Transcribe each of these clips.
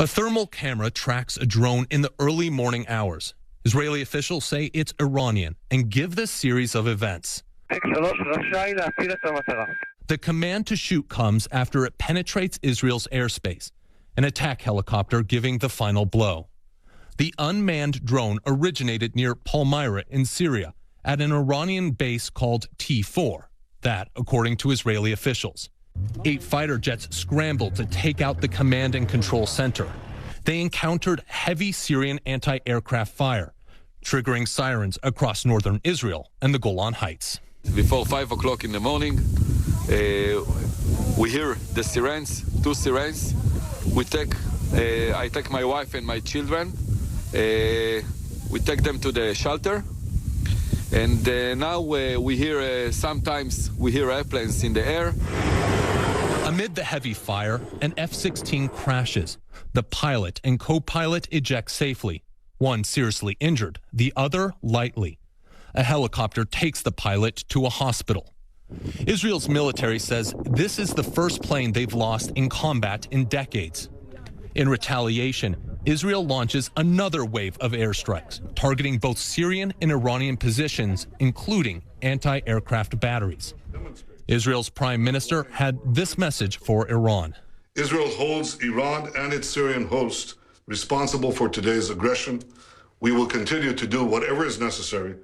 A thermal camera tracks a drone in the early morning hours. Israeli officials say it's Iranian and give this series of events. The command to shoot comes after it penetrates Israel's airspace, an attack helicopter giving the final blow. The unmanned drone originated near Palmyra in Syria at an Iranian base called T4. That, according to Israeli officials. 8 fighter jets scrambled to take out the command and control center. They encountered heavy Syrian anti-aircraft fire, triggering sirens across northern Israel and the Golan Heights. Before 5 o'clock in the morning, we hear the sirens, 2 sirens. I take my wife and my children. We take them to the shelter. And now we hear, sometimes we hear airplanes in the air. Amid the heavy fire, an F-16 crashes. The pilot and co-pilot eject safely. One seriously injured, the other lightly. A helicopter takes the pilot to a hospital. Israel's military says this is the first plane they've lost in combat in decades. In retaliation, Israel launches another wave of airstrikes, targeting both Syrian and Iranian positions, including anti-aircraft batteries. Israel's prime minister had this message for Iran. Israel holds Iran and its Syrian host responsible for today's aggression. We will continue to do whatever is necessary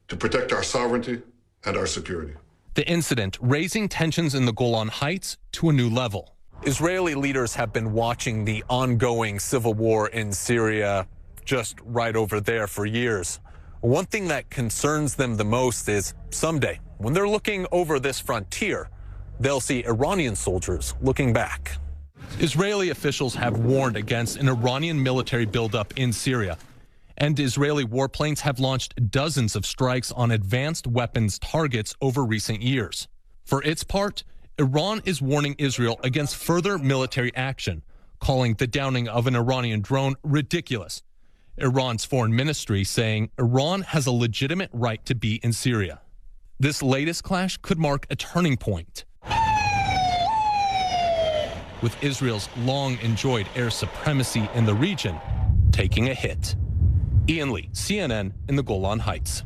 to protect our sovereignty and our security. The incident raising tensions in the Golan Heights to a new level. Israeli leaders have been watching the ongoing civil war in Syria just right over there for years. One thing that concerns them the most is someday, when they're looking over this frontier, they'll see Iranian soldiers looking back. Israeli officials have warned against an Iranian military buildup in Syria, and Israeli warplanes have launched dozens of strikes on advanced weapons targets over recent years. For its part, Iran is warning Israel against further military action, calling the downing of an Iranian drone ridiculous. Iran's foreign ministry saying Iran has a legitimate right to be in Syria. This latest clash could mark a turning point, with Israel's long-enjoyed air supremacy in the region taking a hit. Ian Lee, CNN in the Golan Heights.